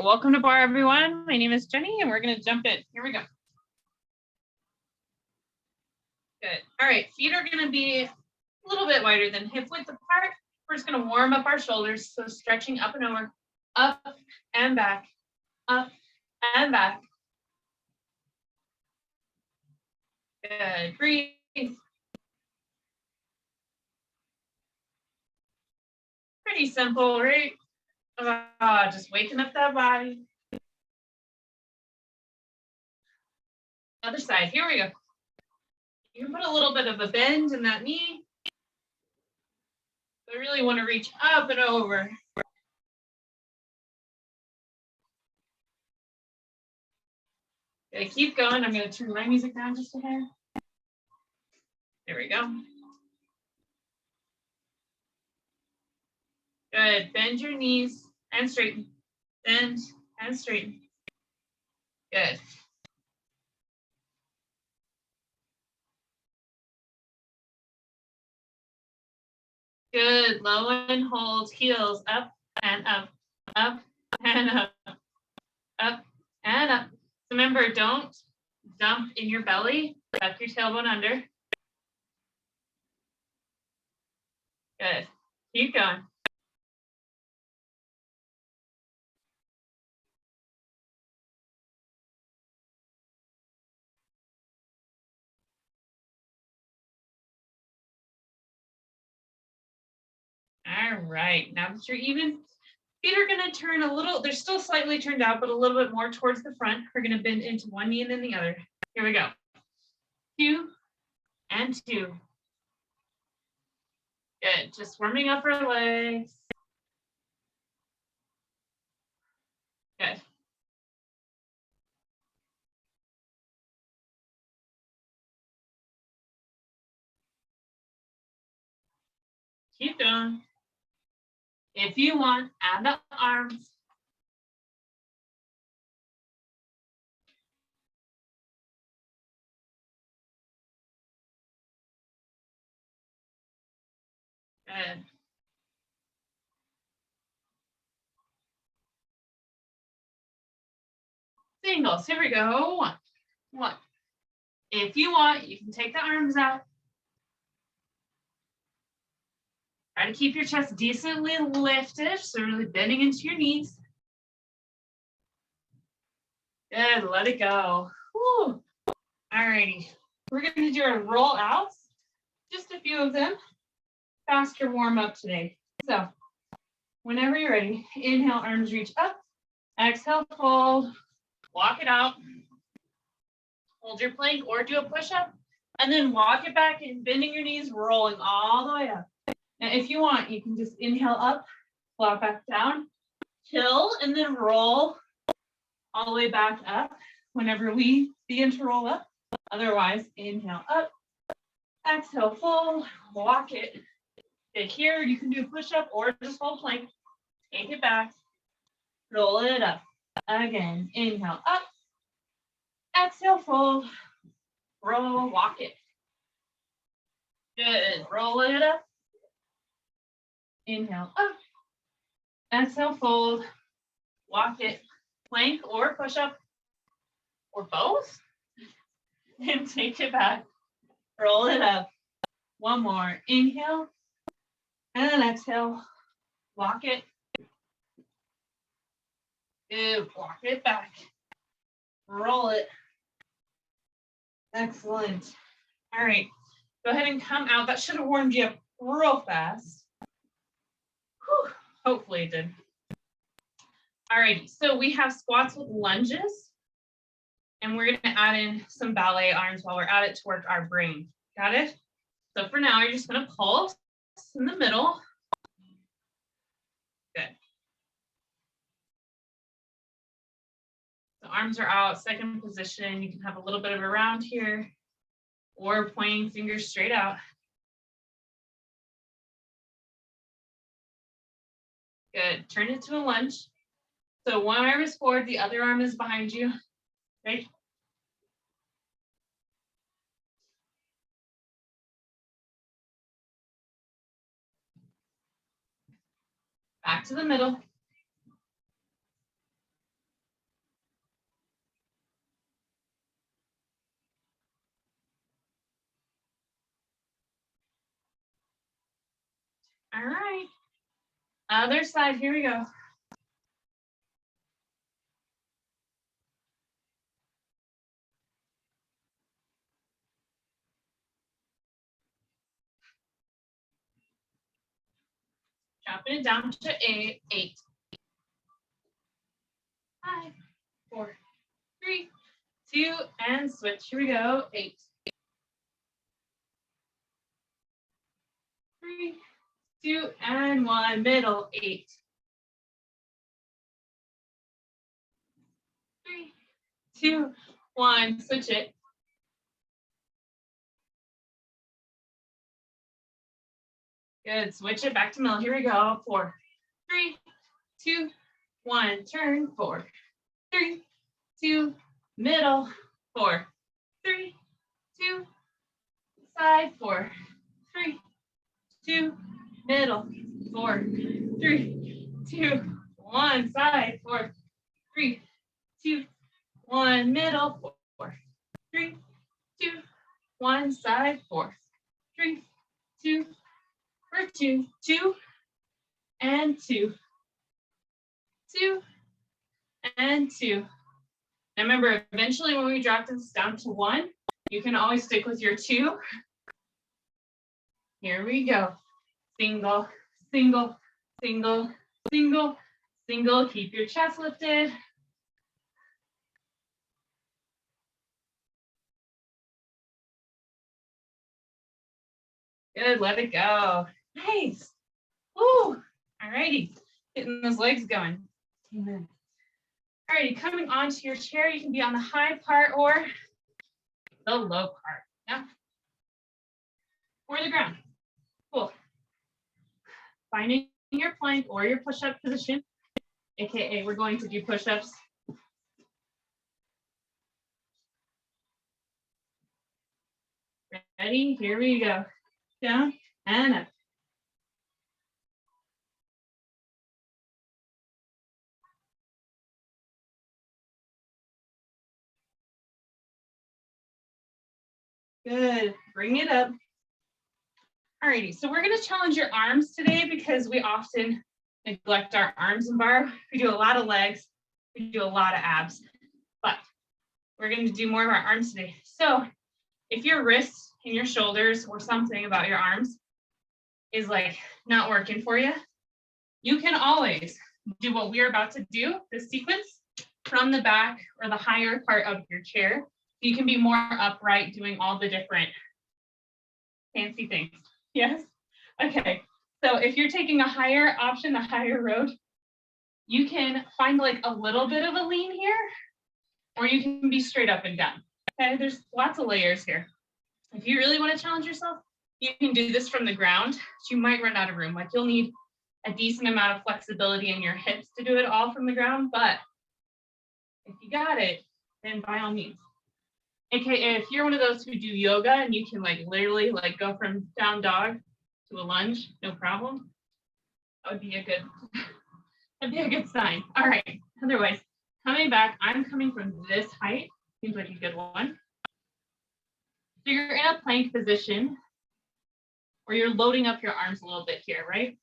welcome to Barre, everyone. My name is Jenny, and we're going to jump in. Here we go. Good. All right, feet are going to be a little bit wider than hip width apart. We're just going to warm up our shoulders, so stretching up and over, up and back, up and back. Good. Breathe. Pretty simple, right? Just waking up that body. Other side. Here we go. You can put a little bit of a bend in that knee. I really want to reach up and over. Okay, keep going. I'm going to turn my music down just a hair. There we go. Good. Bend your knees and straighten. Bend and straighten. Good. Good. Low and hold. Heels up and up, up and up, up and up. So remember, don't dump in your belly. Tuck your tailbone under. Good. Keep going. All right. Now that you're even, feet are going to turn a little, they're still slightly turned out, but a little bit more towards the front. We're going to bend into one knee and then the other. Here we go. 2 and 2. Good. Just warming up our legs. Good. Keep going. If you want, add the arms. Good. Singles. Here we go. 1, 1. If you want, you can take the arms out. Try to keep your chest decently lifted, so really bending into your knees. Good. Let it go. Whew. All righty. We're going to do our roll outs. Just a few of them. Faster warm up today. So whenever you're ready, inhale, arms reach up. Exhale, fold. Walk it out. Hold your plank or do a push-up. And then walk it back in, bending your knees, rolling all the way up. Now, if you want, you can just inhale up, flop back down, chill, and then roll all the way back up whenever we begin to roll up. Otherwise, inhale up, exhale, fold, walk it. Okay, here you can do a push-up or just hold plank. Take it back, roll it up. Again, inhale up, exhale, fold, roll, walk it. Good, roll it up. Inhale up, exhale, fold, walk it, plank or push-up, or both, and take it back, roll it up. One more, inhale, and exhale, walk it. Good, walk it back, roll it. Excellent. All right, go ahead and come out. That should have warmed you up real fast. Whew. Hopefully it did. All right, so we have squats with lunges, and we're going to add in some ballet arms while we're at it to work our brain. Got it? So for now, you're just going to pulse in the middle. Good. The arms are out, second position. You can have a little bit of a round here or pointing fingers straight out. Good. Turn it to a lunge. So one arm is forward, the other arm is behind you. Right? Back to the middle. All right. Other side, here we go. Dropping it down to eight. 5, 4, 3, 2, and switch. Here we go. 8. 3, 2, and 1. Middle. 8. 3, 2, 1. Switch it. Good. Switch it back to middle. Here we go. 4, 3, 2, 1. Turn. 4, 3, 2. Middle. 4, 3, 2. Side. 4, 3, 2. Middle. 4, 3, 2. 1. Side. 4, 3, 2. 1. Middle. 4, 3, 2. 1. Side. 4, 3, 2. For 2, 2, and 2, 2, and 2. Now remember, eventually when we drop this down to 1, you can always stick with your 2. Here we go. Single, single, single, single, single. Keep your chest lifted. Good, let it go. Nice. Woo. All righty. Getting those legs going. Amen. All righty, coming onto your chair, you can be on the high part or the low part. Yeah. Or the ground. Cool. Finding your plank or your push-up position, aka we're going to do push-ups. Ready? Here we go. Down and up. Good. Bring it up. Alrighty, so we're going to challenge your arms today because we often neglect our arms in bar. We do a lot of legs, we do a lot of abs, but we're going to do more of our arms today. So if your wrists and your shoulders or something about your arms is like not working for you, you can always do what we're about to do, this sequence, from the back or the higher part of your chair. You can be more upright doing all the different fancy things. Yes? Okay. So if you're taking a higher option, the higher road, you can find like a little bit of a lean here, or you can be straight up and down. Okay, there's lots of layers here. If you really want to challenge yourself, you can do this from the ground, but you might run out of room. Like you'll need a decent amount of flexibility in your hips to do it all from the ground, but if you got it, then by all means. AKA if you're one of those who do yoga and you can like literally like go from down dog to a lunge, no problem. That would be a good sign. All right. Otherwise, coming back, I'm coming from this height. Seems like a good one. So you're in a plank position, or you're loading up your arms a little bit here, right?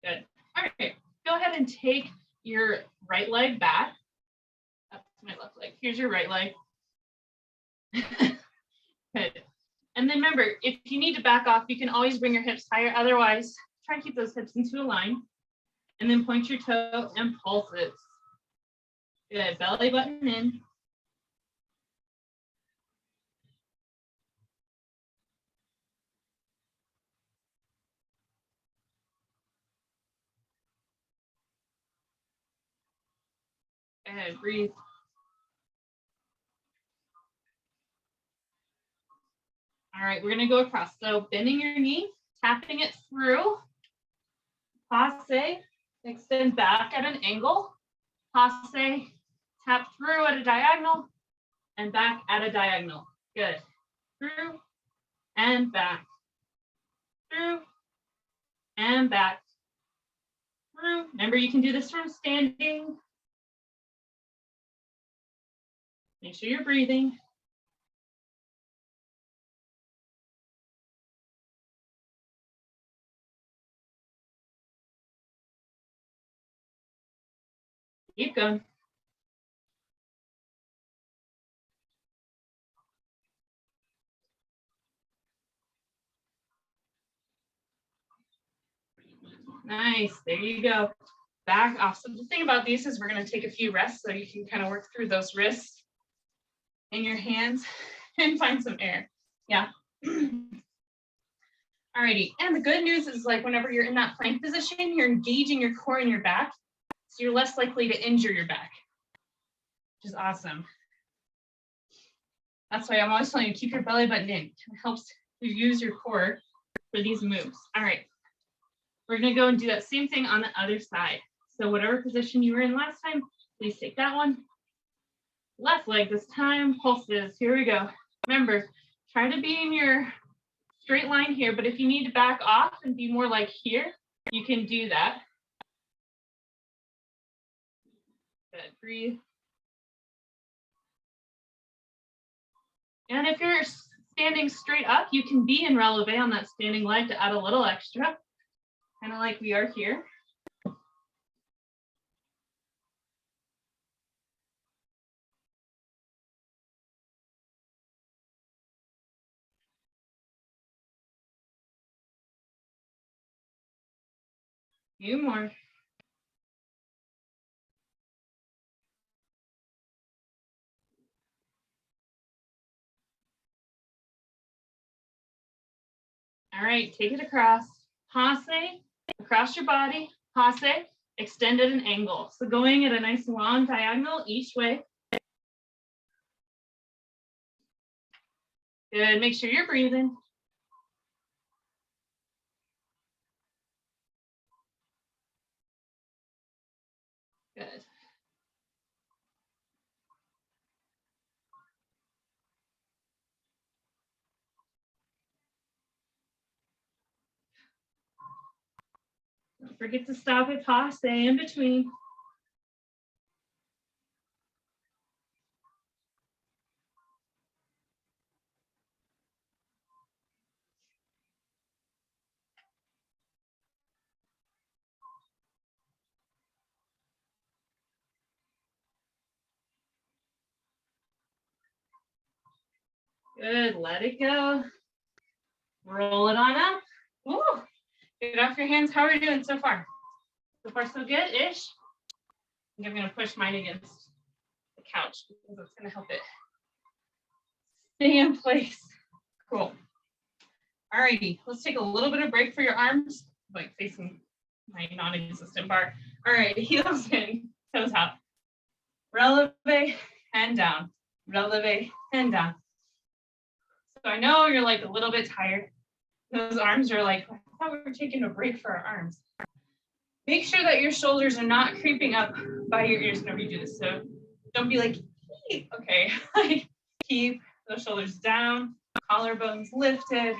Good. All right. Go ahead and take your right leg back up to my left leg. Here's your right leg. Good. And then remember, if you need to back off, you can always bring your hips higher. Otherwise, try to keep those hips into a line. And then point your toe and pulse it. Good. Belly button in. Good. Breathe. All right, we're going to go across. So bending your knee, tapping it through. Passe, extend back at an angle. Passe, tap through at a diagonal and back at a diagonal. Good. Through and back. Through and back. Through. Remember, you can do this from standing. Make sure you're breathing. Keep going. Nice, there you go. Back off. So the thing about these is we're going to take a few rests so you can kind of work through those wrists in your hands and find some air. Yeah. Alrighty, and the good news is like whenever you're in that plank position, you're engaging your core and your back, so you're less likely to injure your back, which is awesome. That's why I'm always telling you to keep your belly button in. It helps you use your core for these moves. All right, we're gonna go and do that same thing on the other side. So whatever position you were in last time, please take that one. Left leg this time, pulses, here we go. Remember, try to be in your straight line here, but if you need to back off and be more like here, you can do that. Good, breathe. And if you're standing straight up, you can be in releve on that standing leg to add a little extra, kind of like we are here. Few more. All right, take it across. Passe, across your body. Passe, extend at an angle. So going at a nice long diagonal each way. Good, make sure you're breathing. Good. Don't forget to stop at passe in between. Good, let it go. Roll it on up. Woo. Get off your hands. How are we doing so far? So far, so good-ish. I think I'm gonna push mine against the couch because it's gonna help it stay in place. Cool. All righty, let's take a little bit of break for your arms, like facing my non-existent bar. All right, heels in, toes out. Releve and down. Releve and down. So I know you're like a little bit tired. Those arms are like, I thought we were taking a break for our arms. Make sure that your shoulders are not creeping up by your ears whenever you do this. So don't be like, okay, like keep those shoulders down, collarbones lifted.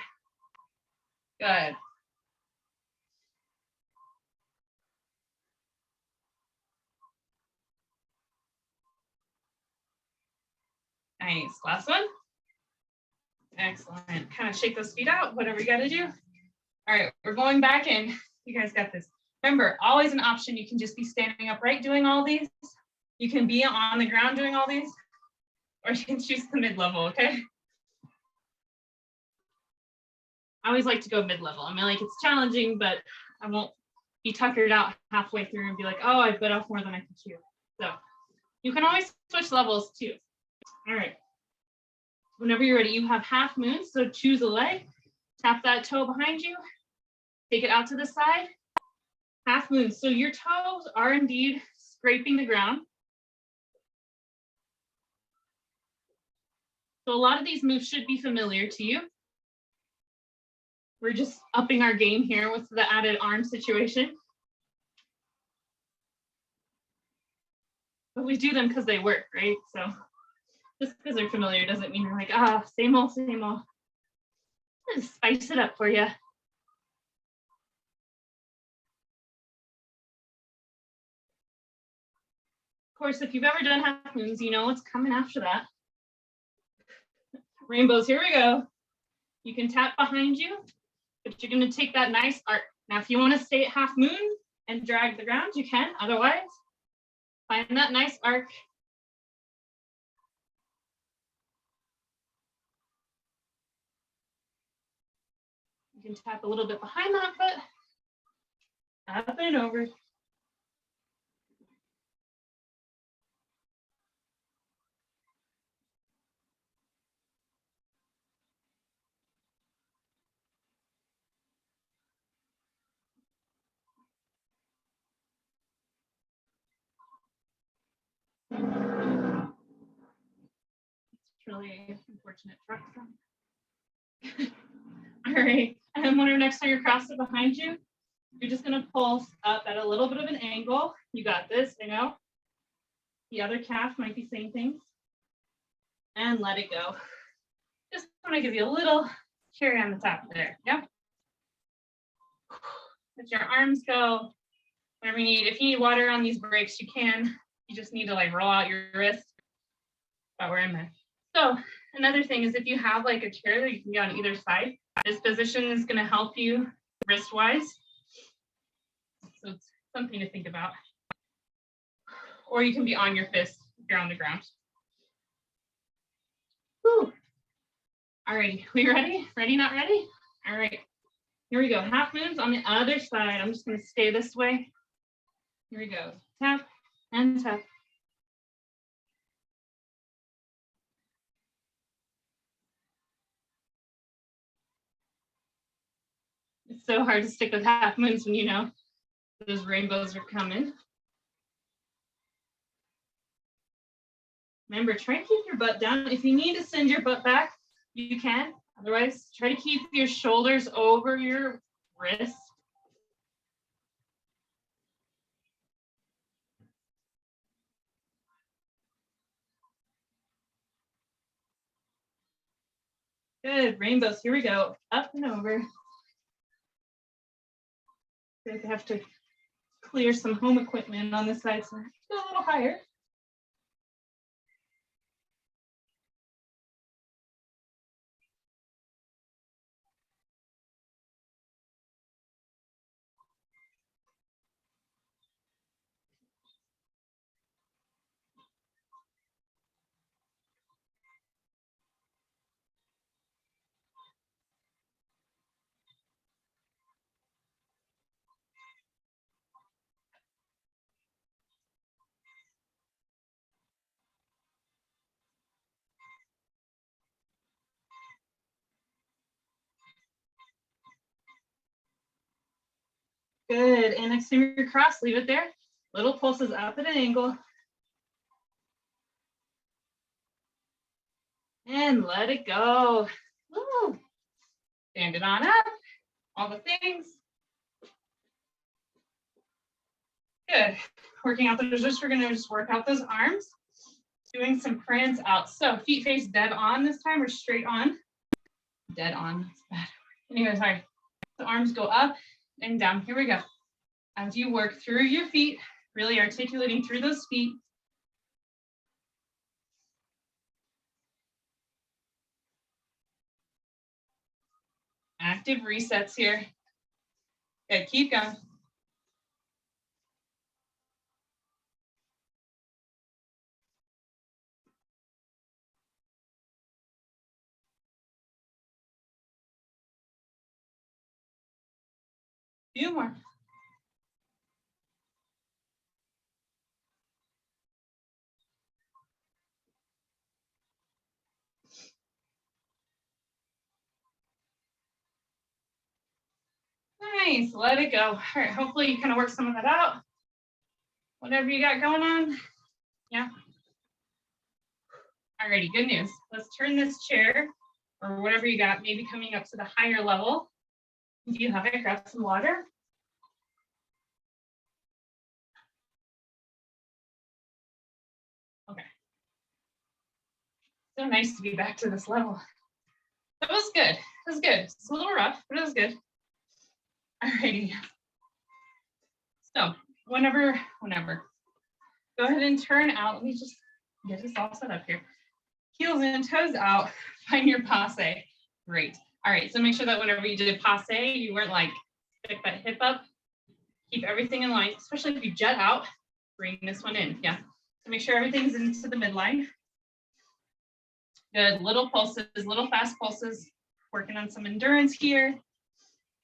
Good. Nice. Last one. Excellent. Kind of shake those feet out, whatever you got to do. All right, we're going back in. You guys got this. Remember, always an option. You can just be standing upright doing all these. You can be on the ground doing all these, or you can choose the mid-level, okay? I always like to go mid-level. I mean, like it's challenging, but I won't be tuckered out halfway through and be like, oh, I bit off more than I could chew. So you can always switch levels too. All right. Whenever you're ready, you have half moon. So choose a leg, tap that toe behind you, take it out to the side, half moon. So your toes are indeed scraping the ground. So a lot of these moves should be familiar to you. We're just upping our game here with the added arm situation. But we do them because they work, right? So just because they're familiar doesn't mean you're like, ah, same old, same old. Just spice it up for you. Of course, if you've ever done half moons, you know what's coming after that. Rainbows, here we go. You can tap behind you, but you're going to take that nice arc. Now, if you want to stay at half moon and drag the ground, you can. Otherwise, Find that nice arc. You can tap a little bit behind that foot. Up and over. It's really unfortunate truck. All right, and whenever next time you're crossed it behind you, you're just gonna pulse up at a little bit of an angle. You got this, I know. The other calf might be saying things. And let it go. Just want to give you a little cherry on the top there. Yeah. Let your arms go. Whatever you need. If you need water on these breaks, you can. You just need to like roll out your wrist. But we're in there. So another thing is if you have like a chair that you can get on either side, this position is going to help you wrist-wise. So it's something to think about. Or you can be on your fist if you're on the ground. Whew. All righty, we ready? Ready, not ready? All right, here we go. Half moons on the other side. I'm just gonna stay this way. Here we go. Tap and tap. It's so hard to stick with half moons when you know those rainbows are coming. Remember, try to keep your butt down. If you need to send your butt back, you can. Otherwise, try to keep your shoulders over your wrists. Good, rainbows, here we go. Up and over. I have to clear some home equipment on this side, so I have to go a little higher. Good, and next time you're cross, leave it there. Little pulses up at an angle. And let it go. Woo. Stand it on up, all the things. Good, working out those wrists, we're gonna just work out those arms. Doing some prance out. So feet face dead on this time, or straight on. Dead on, that's bad. Anyway, sorry. The arms go up and down, here we go. As you work through your feet, really articulating through those feet. Active resets here. Good, keep going. Few more. Nice, let it go. All right, hopefully you kind of work some of that out. Whatever you got going on. Yeah. Alrighty, good news. Let's turn this chair or whatever you got, maybe coming up to the higher level. Do you have it? Grab some water. Okay. So nice to be back to this level. That was good. That was good. It's a little rough, but it was good. Alrighty. So whenever. Go ahead and turn out. Let me just get this all set up here. Heels and toes out. Find your passe. Great. All right. So make sure that whenever you did passe, you weren't like stick that hip up. Keep everything in line, especially if you jet out. Bring this one in, yeah. So make sure everything's into the midline. Good, little pulses, little fast pulses. Working on some endurance here.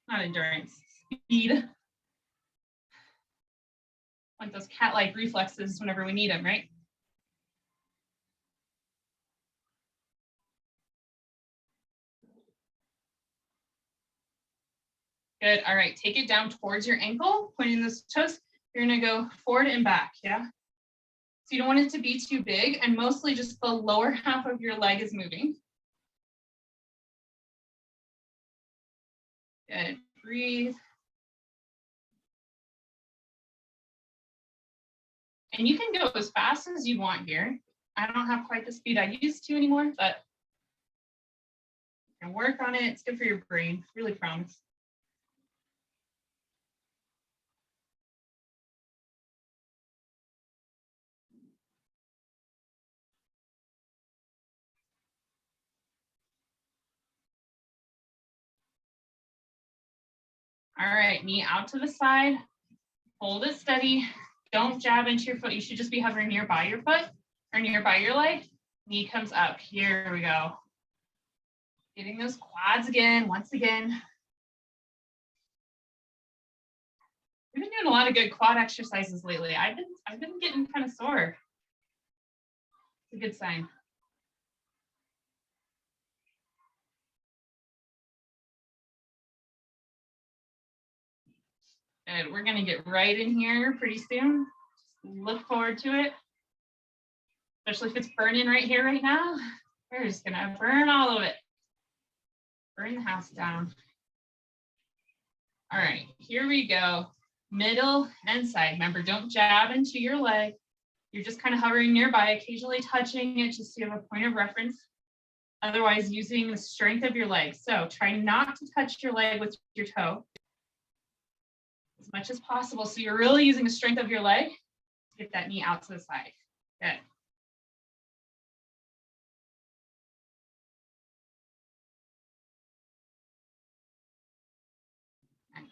Not endurance, speed. Want those cat-like reflexes whenever we need them, right? Good, all right, take it down towards your ankle, pointing those toes. You're gonna go forward and back, yeah? So you don't want it to be too big, and mostly just the lower half of your leg is moving. Good, breathe. And you can go as fast as you want here. I don't have quite the speed I used to anymore, but you can work on it. It's good for your brain, really promise. All right, knee out to the side, hold it steady. Don't jab into your foot. You should just be hovering nearby your foot or nearby your leg. Knee comes up. Here we go. Getting those quads again, once again. We've been doing a lot of good quad exercises lately. I've been getting kind of sore. It's a good sign. Good. We're gonna get right in here pretty soon. Look forward to it. Especially if it's burning right here, right now. We're just gonna burn all of it. Burn the house down. All right, here we go. Middle and side. Remember, don't jab into your leg. You're just kind of hovering nearby, occasionally touching it just so you have a point of reference. Otherwise, using the strength of your leg. So try not to touch your leg with your toe as much as possible. So you're really using the strength of your leg to get that knee out to the side. Good. Nice.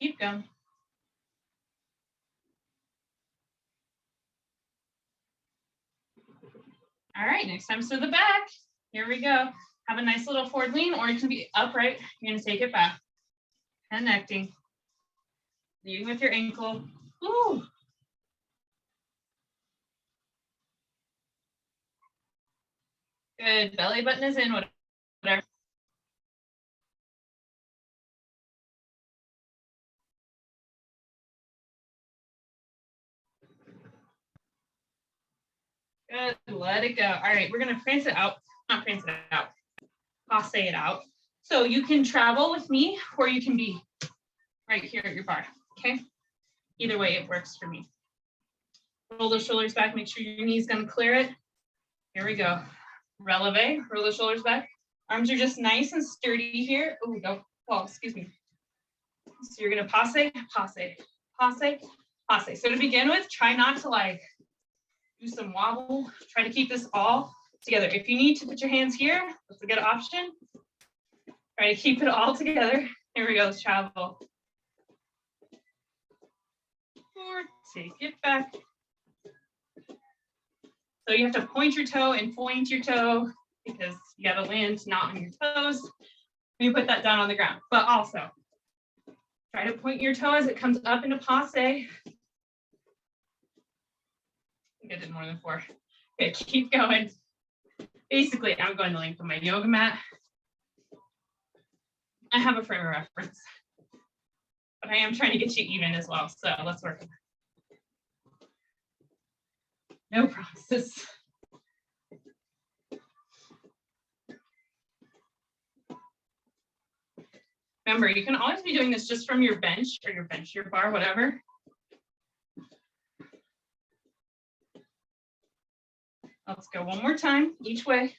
Keep going. All right, next time to the back. Here we go. Have a nice little forward lean, or you can be upright. You're gonna take it back. Connecting. Leading with your ankle. Woo. Good, belly button is in, whatever. Good, let it go. All right, we're gonna prance it out, not prance it out, passe it out. So you can travel with me, or you can be right here at your bar, okay? Either way, it works for me. Roll those shoulders back, make sure your knee's gonna clear it. Here we go. Releve, roll the shoulders back. Arms are just nice and sturdy here. Oh, don't fall, excuse me. So you're gonna passe, passe, passe, passe. So to begin with, try not to like do some wobble. Try to keep this all together. If you need to put your hands here, that's a good option. Try to keep it all together. Here we go, let's travel. Forward, take it back. So you have to point your toe and point your toe because you gotta land not on your toes. You put that down on the ground, but also try to point your toe as it comes up into passe. I think I did more than 4. Okay, keep going. Basically, I'm going the length of my yoga mat. I have a frame of reference, but I am trying to get you even as well. So let's work on that. No promises. Remember, you can always be doing this just from your bench, your bar, whatever. Let's go one more time, each way.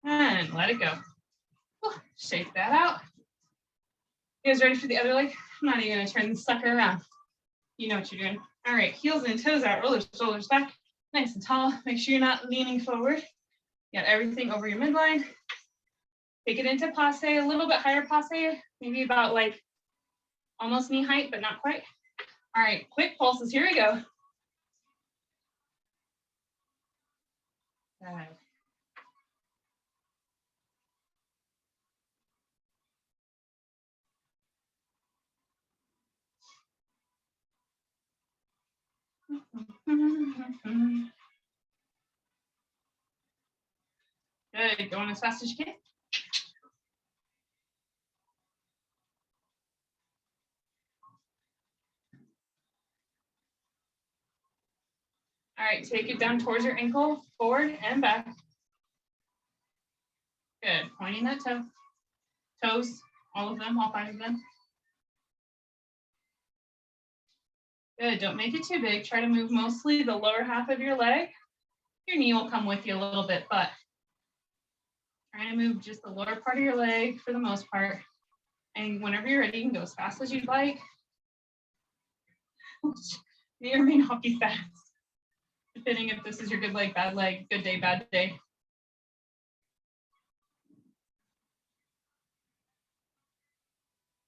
And let it go. Shake that out. You guys ready for the other leg? I'm not even gonna turn this sucker around. You know what you're doing. All right, heels and toes out, roll the shoulders back, nice and tall. Make sure you're not leaning forward. You got everything over your midline. Take it into passe, a little bit higher passe, maybe about like almost knee height, but not quite. All right, quick pulses, here we go. Good. Good, going as fast as you can. All right, take it down towards your ankle, forward and back. Good, pointing that toe. Toes, all of them, all 5 of them. Good, don't make it too big. Try to move mostly the lower half of your leg. Your knee will come with you a little bit, but try to move just the lower part of your leg for the most part. And whenever you're ready, you can go as fast as you'd like. May or may not be fast, depending if this is your good leg, good day, bad day.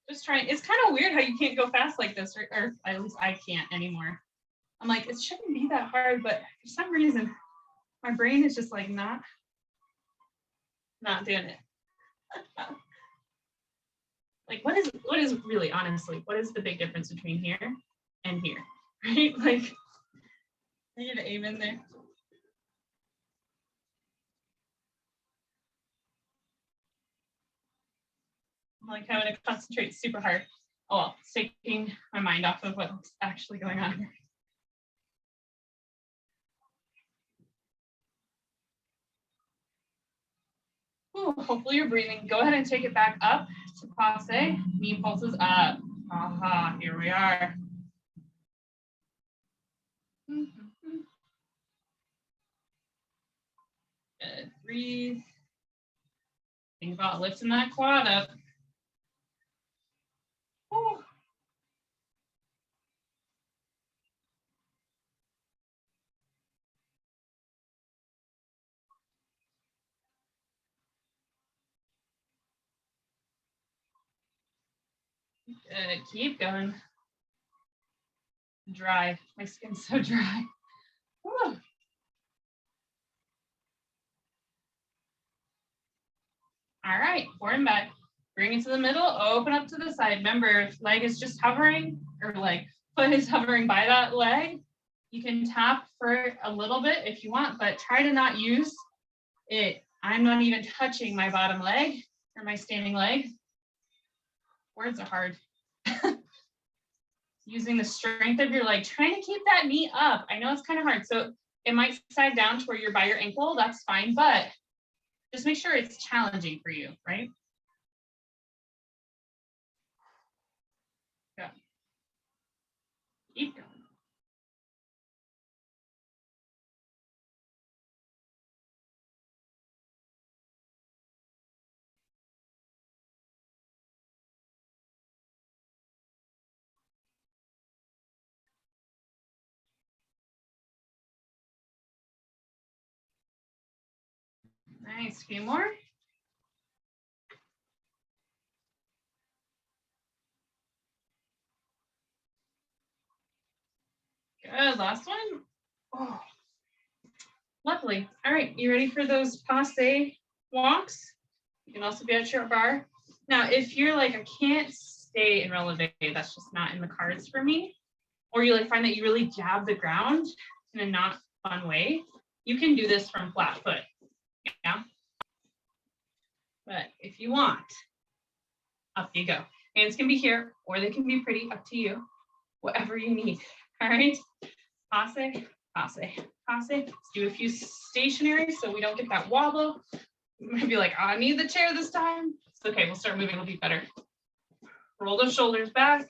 Just trying. It's kind of weird how you can't go fast like this, or at least I can't anymore. I'm like, it shouldn't be that hard, but for some reason, my brain is just like not doing it. Like, what is really, honestly, what is the big difference between here and here, right? Like, I need to aim in there. I'm like having to concentrate super hard. Oh, well, it's taking my mind off of what's actually going on here. Ooh, hopefully you're breathing. Go ahead and take it back up to passe. Knee pulses up. Aha, here we are. Good. Breathe. Think about lifting that quad up. Ooh. Good. Keep going. Dry. My skin's so dry. Ooh. All right, forward and back. Bring it to the middle, open up to the side. Remember, if leg is just hovering, or like foot is hovering by that leg, you can tap for a little bit if you want, but try to not use it. I'm not even touching my bottom leg or my standing leg. Words are hard. Using the strength of your leg, trying to keep that knee up. I know it's kind of hard. So it might side down to where you're by your ankle, that's fine, but just make sure it's challenging for you, right? Go. Keep going. Nice, a few more. Good, last one. Oh, lovely. All right, you ready for those passe walks? You can also be at your bar. Now, if you're like, I can't stay in releve, that's just not in the cards for me, or you like find that you really jab the ground in a not fun way, you can do this from flat foot. Yeah. But if you want, up you go. Hands can be here or they can be pretty, up to you, whatever you need. All right. Passe, passe, passe. Let's do a few stationary so we don't get that wobble. You might be like, oh, I need the chair this time. It's okay, we'll start moving, it'll be better. Roll those shoulders back.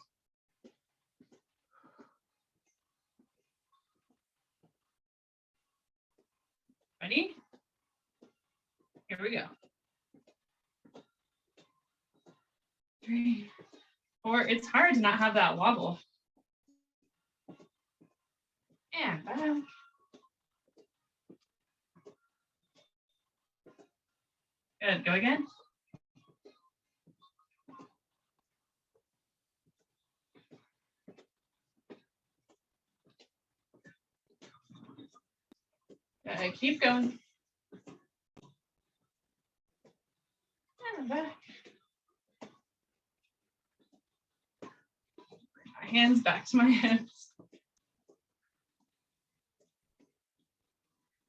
Ready? Here we go. 3, 4. It's hard to not have that wobble. And back. Good. Go again. Good. Keep going. And back. My hands back to my hips.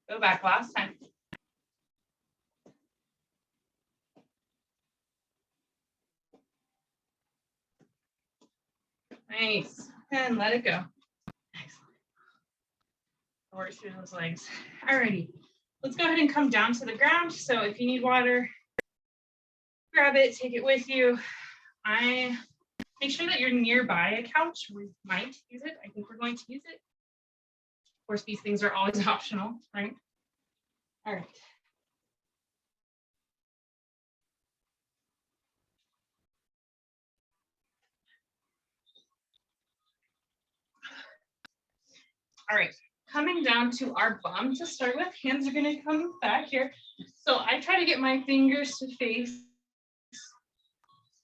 Go back last time. Nice. And let it go. Excellent. Work through those legs. Alrighty. Let's go ahead and come down to the ground. So if you need water, grab it, take it with you. Make sure that you're nearby a couch. We might use it. I think we're going to use it. Of course, these things are always optional, right? All right. All right, coming down to our bum to start with. Hands are gonna come back here. So I try to get my fingers to face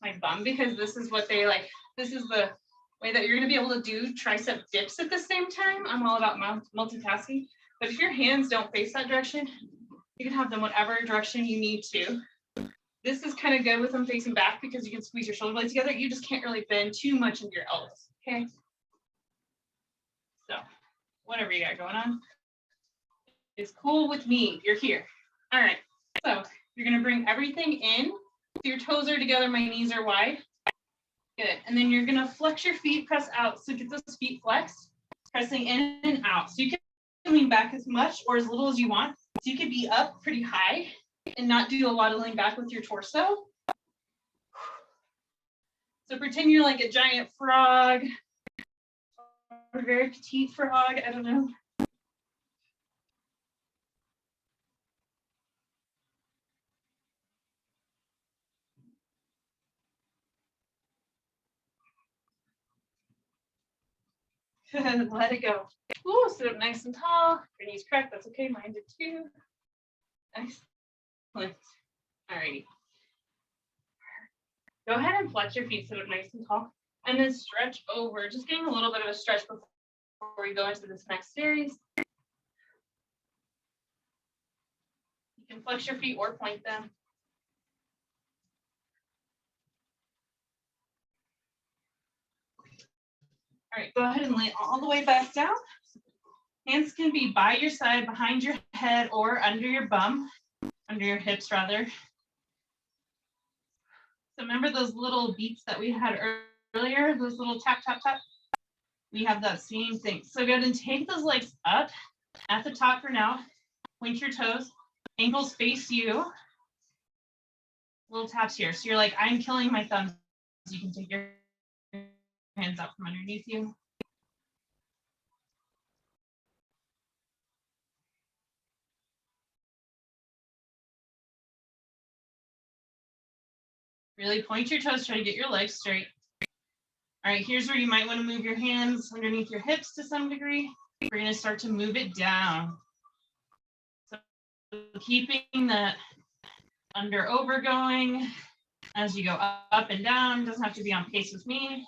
my bum because this is what they like. This is the way that you're gonna be able to do tricep dips at the same time. I'm all about multitasking. But if your hands don't face that direction, you can have them whatever direction you need to. This is kind of good with them facing back because you can squeeze your shoulder blades together. You just can't really bend too much into your elbows, okay? So whatever you got going on is cool with me. You're here. All right, so you're gonna bring everything in. So your toes are together, my knees are wide. Good, and then you're gonna flex your feet, press out. So get those feet flexed, pressing in and out. So you can lean back as much or as little as you want. So you could be up pretty high and not do a lot of lean back with your torso. So pretend you're like a giant frog or a very petite frog, I don't know. Let it go. Ooh, sit up nice and tall. Your knees cracked, that's okay, mine did too. Excellent. Alrighty. Go ahead and flex your feet, sit up nice and tall, and then stretch over. Just getting a little bit of a stretch before we go into this next series. You can flex your feet or point them. All right, go ahead and lay all the way back down. Hands can be by your side, behind your head, or under your bum, under your hips rather. So remember those little beats that we had earlier, those little tap, tap, tap? We have that same thing. So go ahead and take those legs up at the top for now. Point your toes, ankles face you. Little taps here. So you're like, I'm killing my thumbs. You can take your hands out from underneath you. Really point your toes, try to get your legs straight. All right, here's where you might want to move your hands underneath your hips to some degree. We're going to start to move it down. So keeping that under over going as you go up and down. Doesn't have to be on pace with me.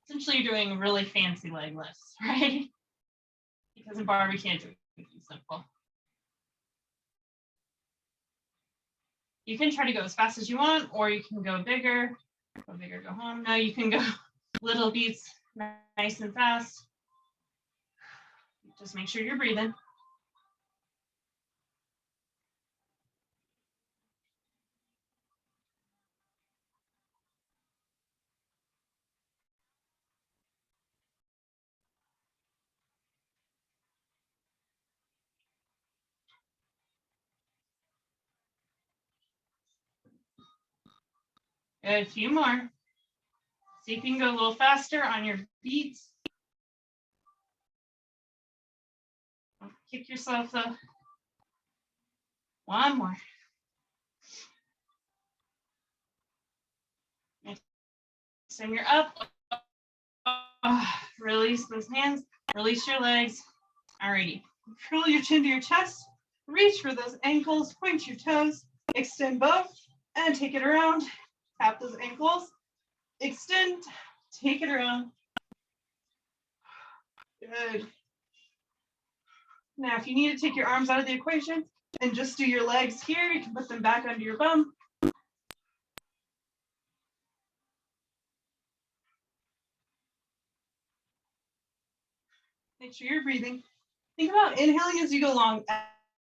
Essentially, you're doing really fancy leg lifts, right? Because in bar, we can't do anything simple. You can try to go as fast as you want, or you can go bigger, go home. No, you can go little beats, nice and fast. Just make sure you're breathing. Good, a few more. See if you can go a little faster on your beats. Don't kick yourself though. One more. Next time you're up, release those hands, release your legs. Alrighty, curl your chin to your chest, reach for those ankles, point your toes, extend both, and take it around. Tap those ankles, extend, take it around. Good. Now, if you need to take your arms out of the equation and just do your legs here, you can put them back under your bum. Make sure you're breathing. Think about inhaling as you go along,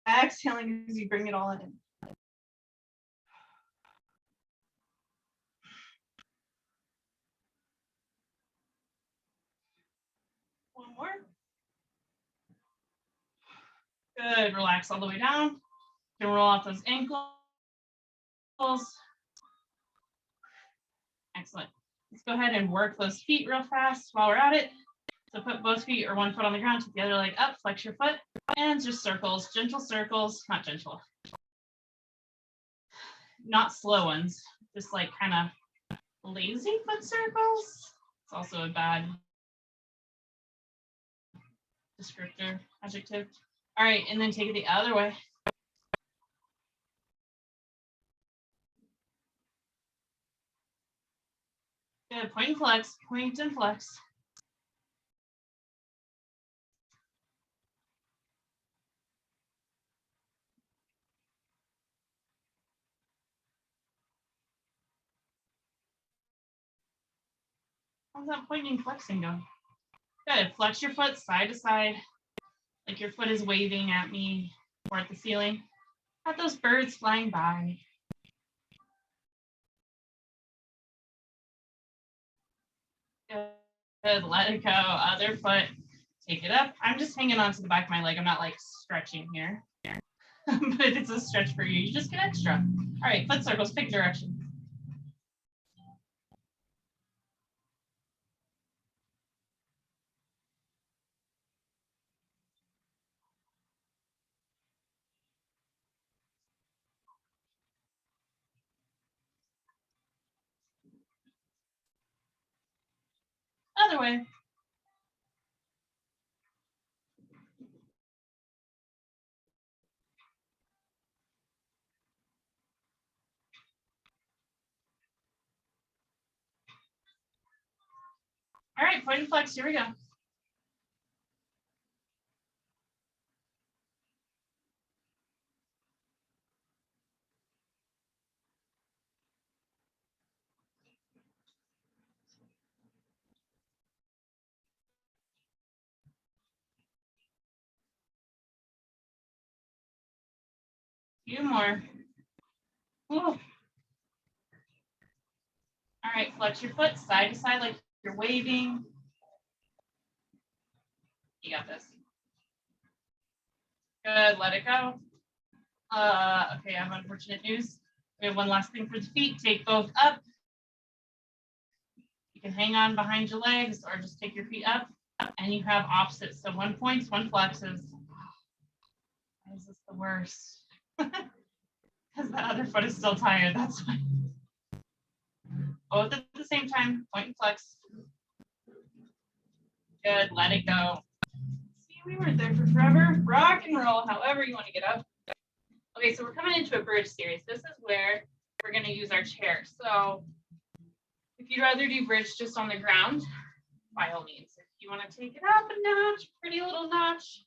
exhaling as you bring it all in. One more. Good, relax all the way down. You can roll out those ankles. Excellent. Let's go ahead and work those feet real fast while we're at it. So put both feet or one foot on the ground, take the other leg up, flex your foot, and just circles, gentle circles, not gentle. Not slow ones, just like kind of lazy foot circles. It's also a bad descriptor, adjective. All right, and then take it the other way. Good, point and flex, point and flex. How's that pointing and flexing go? Good, flex your foot side to side, like your foot is waving at me or at the ceiling. At those birds flying by. Good, let it go. Other foot, take it up. I'm just hanging on to the back of my leg. I'm not like stretching here, but it's a stretch for you. You just get extra. All right, foot circles, pick direction. Other way. All right, point and flex, here we go. Few more. Ooh. All right, flex your foot side to side like you're waving. You got this. Good, let it go. Okay, I have unfortunate news. We have one last thing for the feet. Take both up. You can hang on behind your legs or just take your feet up, and you have opposites. So one points, one flexes. Why is this the worst? Because the other foot is still tired, that's why. Both at the same time, point and flex. Good, let it go. See, we weren't there for forever. Rock and roll, however you want to get up. Okay, so we're coming into a bridge series. This is where we're going to use our chair. So if you'd rather do bridge just on the ground, by all means. If you want to take it up a notch, pretty little notch,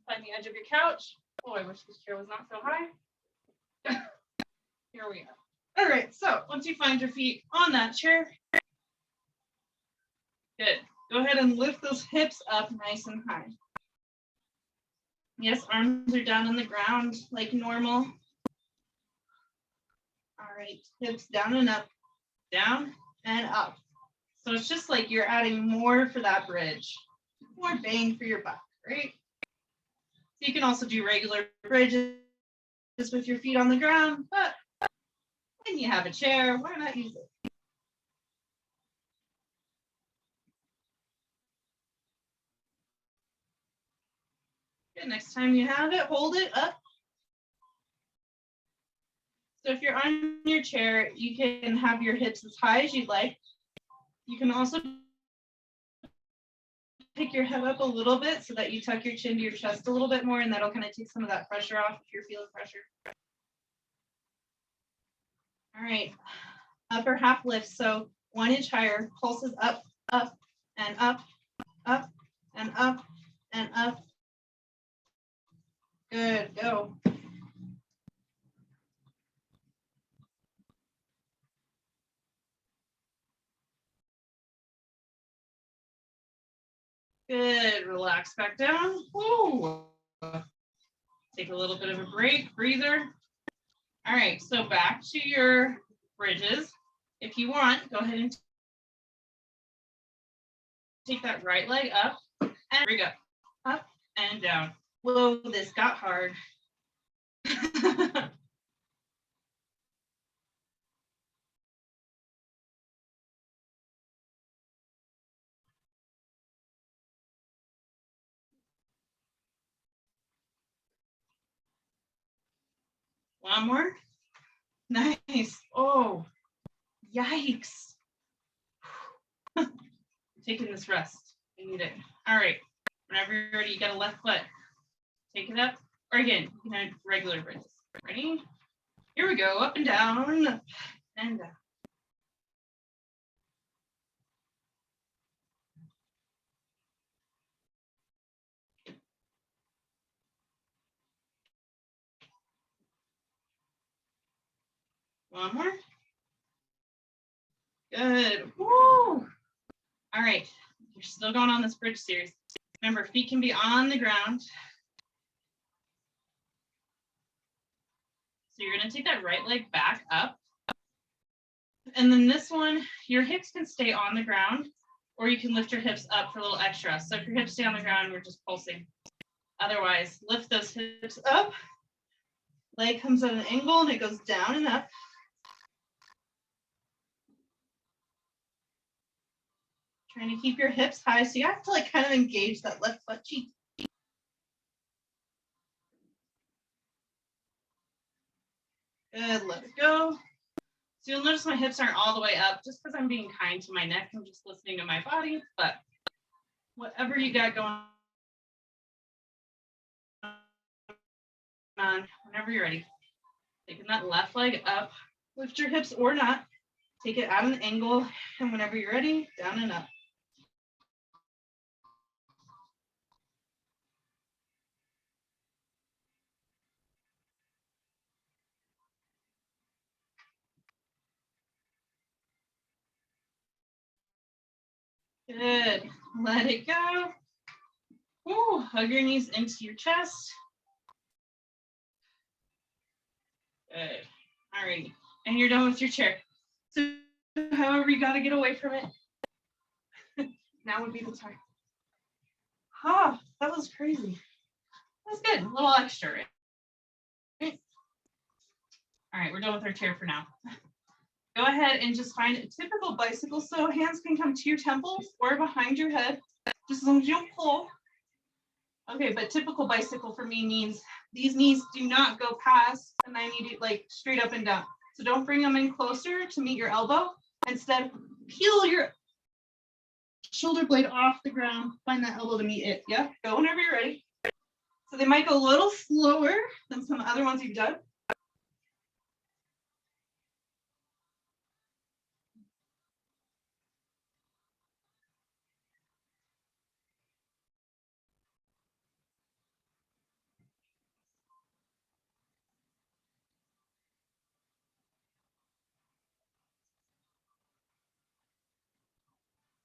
find the edge of your couch. Oh, I wish this chair was not so high. Here we are. All right, so once you find your feet on that chair, good. Go ahead and lift those hips up nice and high. Yes, arms are down on the ground like normal. All right, hips down and up, down and up. So it's just like you're adding more for that bridge, more bang for your buck, right? So you can also do regular bridges with your feet on the ground, but when you have a chair, why not use it? Good, next time you have it, hold it up. So if you're on your chair, you can have your hips as high as you'd like. You can also pick your head up a little bit so that you tuck your chin to your chest a little bit more, and that'll kind of take some of that pressure off if you're feeling pressure. All right, upper half lift. So 1 inch higher, pulses up, up, and up, up, and up, and up. Good, go. Good, relax back down. Woo. Take a little bit of a break, breather. All right, so back to your bridges. If you want, go ahead and take that right leg up and bring up and down. Whoa, this got hard. One more. Nice. Oh, yikes. Taking this rest. I need it. All right. Whenever you're ready, you got a left foot. Take it up. Or again, you can have regular bridges. Ready? Here we go. Up and down. Up and down. One more. Good. Woo. All right. You're still going on this bridge series. Remember, feet can be on the ground. So you're going to take that right leg back up. And then this one, your hips can stay on the ground, or you can lift your hips up for a little extra. So if your hips stay on the ground, we're just pulsing. Otherwise, lift those hips up. Leg comes at an angle and it goes down and up. Trying to keep your hips high. So you have to like kind of engage that left butt cheek. Good, let it go. So you'll notice my hips aren't all the way up just because I'm being kind to my neck. I'm just listening to my body, but whatever you got going on, whenever you're ready. Taking that left leg up, lift your hips or not. Take it at an angle, and whenever you're ready, down and up. Good. Let it go. Ooh, hug your knees into your chest. Good. All right. And you're done with your chair. So however you got to get away from it. Now would be the time. Ah, that was crazy. That's good. A little extra, right? All right, we're done with our chair for now. Go ahead and just find a typical bicycle. So hands can come to your temples or behind your head, just as long as you don't pull. Okay, but typical bicycle for me means these knees do not go past the 90 like straight up and down. So don't bring them in closer to meet your elbow. Instead, peel your shoulder blade off the ground, find that elbow to meet it. Yeah, go whenever you're ready. So they might go a little slower than some other ones you've done.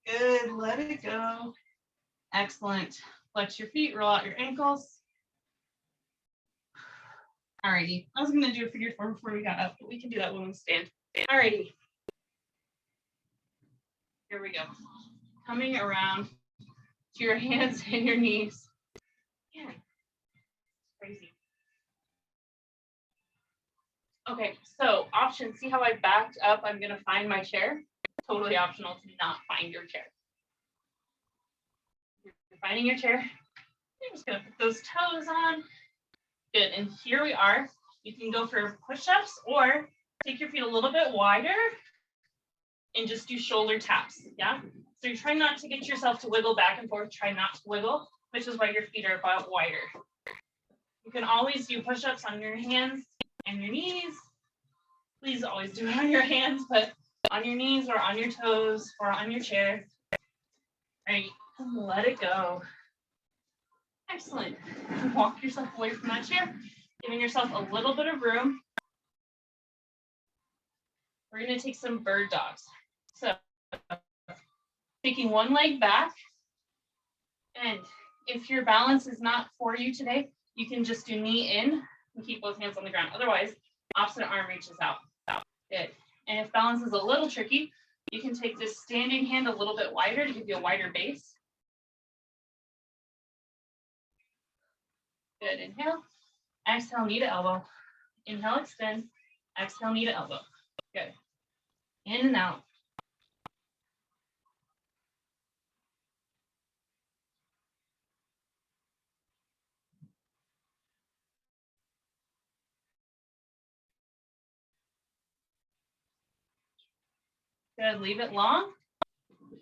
Good, let it go. Excellent. Flex your feet, roll out your ankles. Alrighty, I was gonna do a figure 4 before we got up, but we can do that when we stand. Alrighty. Here we go. Coming around to your hands and your knees. Yeah, crazy. Okay, so option, see how I backed up? I'm gonna find my chair. Totally optional to not find your chair. You're finding your chair. You're just gonna put those toes on. Good, and here we are. You can go for push-ups or take your feet a little bit wider and just do shoulder taps, yeah? So you're trying not to get yourself to wiggle back and forth, try not to wiggle, which is why your feet are about wider. You can always do push-ups on your hands and your knees. Please always do it on your hands, but on your knees or on your toes or on your chair. All right, let it go. Excellent. Walk yourself away from that chair, giving yourself a little bit of room. We're going to take some bird dogs. So taking one leg back, and if your balance is not for you today, you can just do knee in and keep both hands on the ground. Otherwise, opposite arm reaches out. Good. And if balance is a little tricky, you can take this standing hand a little bit wider to give you a wider base. Good. Inhale. Exhale, knee to elbow. Inhale, extend. Exhale, knee to elbow. Good. In and out. Good. Leave it long.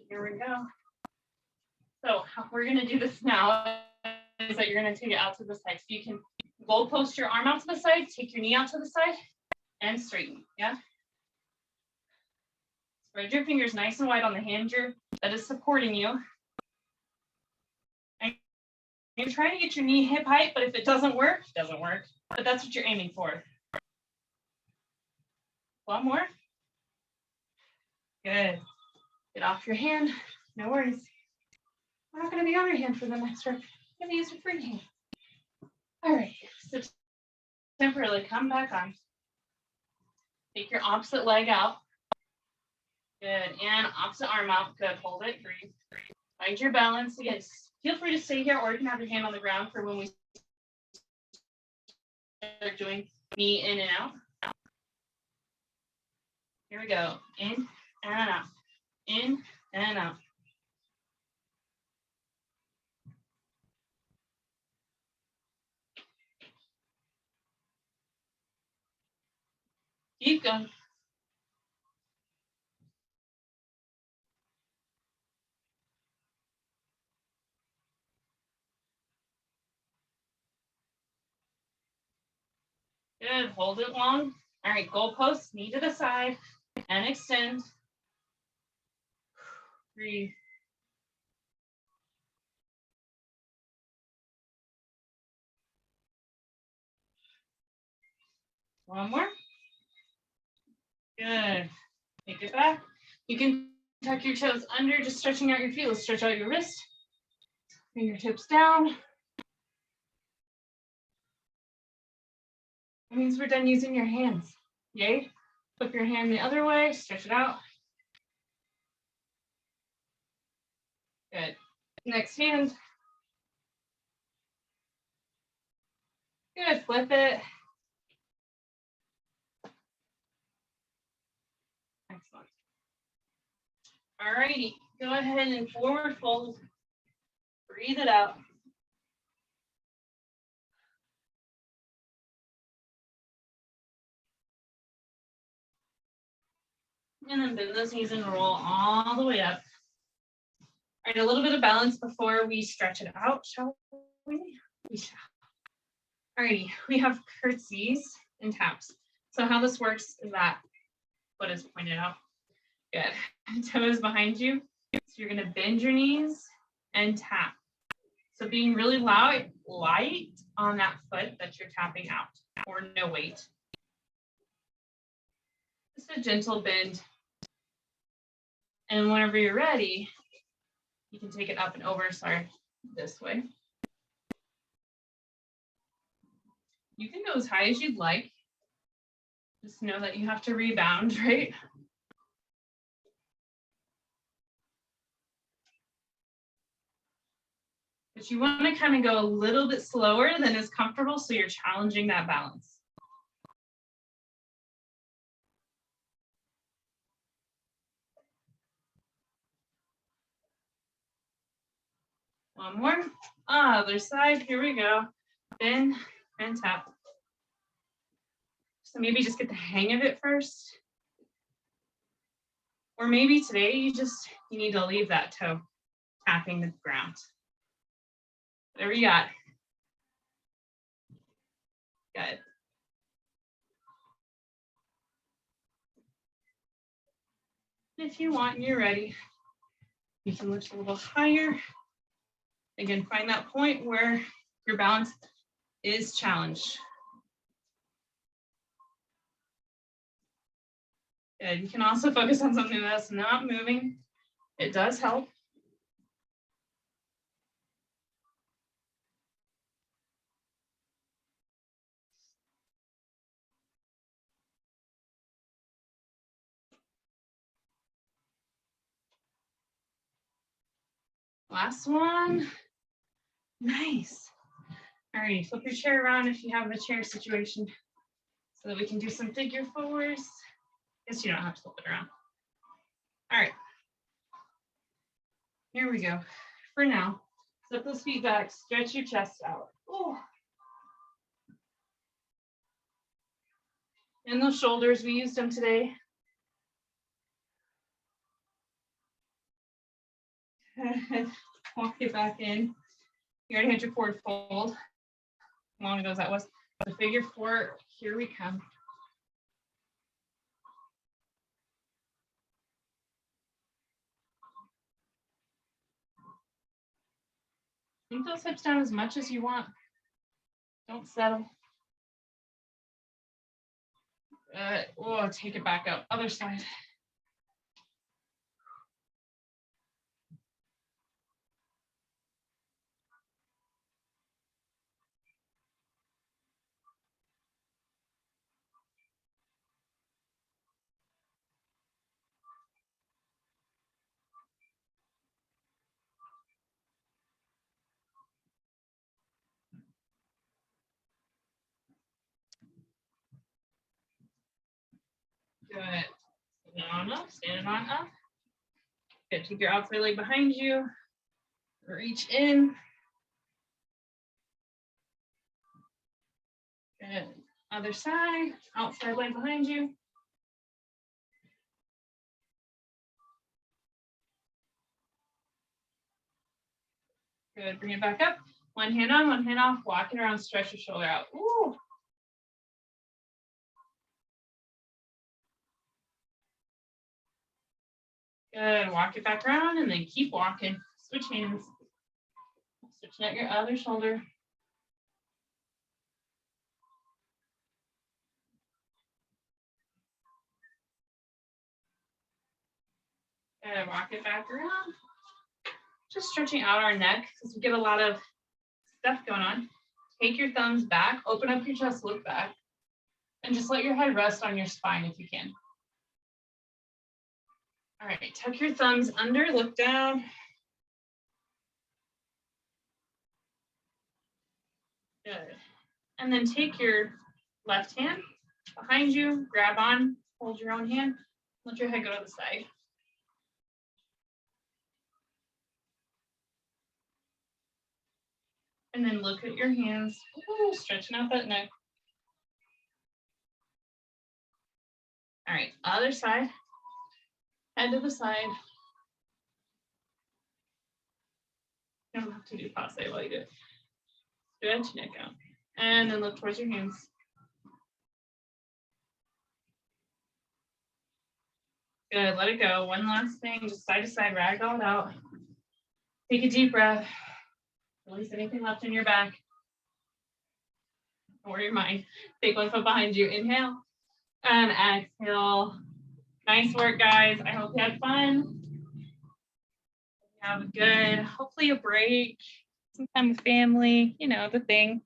Here we go. So how we're going to do this now is that you're going to take it out to the side. So you can goal post your arm out to the side, take your knee out to the side, and straighten. Yeah. Spread your fingers nice and wide on the hand that is supporting you. And you're trying to get your knee hip height, but if it doesn't work, it doesn't work. But that's what you're aiming for. One more. Good. Get off your hand. No worries. We're not going to be on your hand for the next work. You're going to use your free hand. All right. So temporarily come back on. Take your opposite leg out. Good. And opposite arm out. Good. Hold it. Breathe. Find your balance. Again, feel free to stay here, or you can have your hand on the ground for when we start doing knee in and out. Here we go. In and out. In and out. Keep going. Good. Hold it long. All right. Goalpost. Knee to the side and extend. Breathe. One more. Good. Take it back. You can tuck your toes under, just stretching out your feet. Let's stretch out your wrist. Fingertips down. That means we're done using your hands. Yay. Flip your hand the other way, stretch it out. Good. Next hand. Good. Flip it. Excellent. All righty. Go ahead and forward fold. Breathe it out. And then bend those knees and roll all the way up. All right, a little bit of balance before we stretch it out, shall we? We shall. All righty, we have curtsies and taps. So how this works is that foot is pointed out. Good. Toe is behind you. So you're going to bend your knees and tap. So being really light on that foot that you're tapping out, or no weight. Just a gentle bend. And whenever you're ready, you can take it up and over, this way. You can go as high as you'd like. Just know that you have to rebound, right? But you want to kind of go a little bit slower than is comfortable, so you're challenging that balance. One more. Other side. Here we go. Bend and tap. So maybe just get the hang of it first. Or maybe today you need to leave that toe tapping the ground. Whatever you got. Good. If you want and you're ready, you can lift a little higher. Again, find that point where your balance is challenged. Good. You can also focus on something that's not moving. It does help. Last one. Nice. All right, flip your chair around if you have a chair situation so that we can do some figure fours. Guess you don't have to flip it around. All right. Here we go. For now, step those feet back, stretch your chest out. Ooh. And those shoulders, we used them today. Walk it back in. You already had your forward fold. How long ago that was? The figure four, here we come. Sink those hips down as much as you want. Don't settle. Oh, take it back up. Other side. Good. Standing on up, standing on up. Good. Take your outside leg behind you. Reach in. Good. Other side, outside leg behind you. Good. Bring it back up. One hand on, one hand off. Walking around, stretch your shoulder out. Ooh. Good. Walk it back around and then keep walking. Switch hands. Switching out your other shoulder. Good. Walk it back around. Just stretching out our neck because we get a lot of stuff going on. Take your thumbs back, open up your chest, look back, and just let your head rest on your spine if you can. All right, tuck your thumbs under, look down. Good. And then take your left hand behind you, grab on, hold your own hand, let your head go to the side. And then look at your hands, ooh, stretching out that neck. All right, other side, head to the side. You don't have to do passe while you do it. Stretch neck out. And then look towards your hands. Good, let it go. One last thing, just side to side, ragdoll it out. Take a deep breath. Release anything left in your back or your mind. Take one foot behind you. Inhale and exhale. Nice work, guys. I hope you had fun. Have a good, hopefully a break, some time with family, you know, the thing.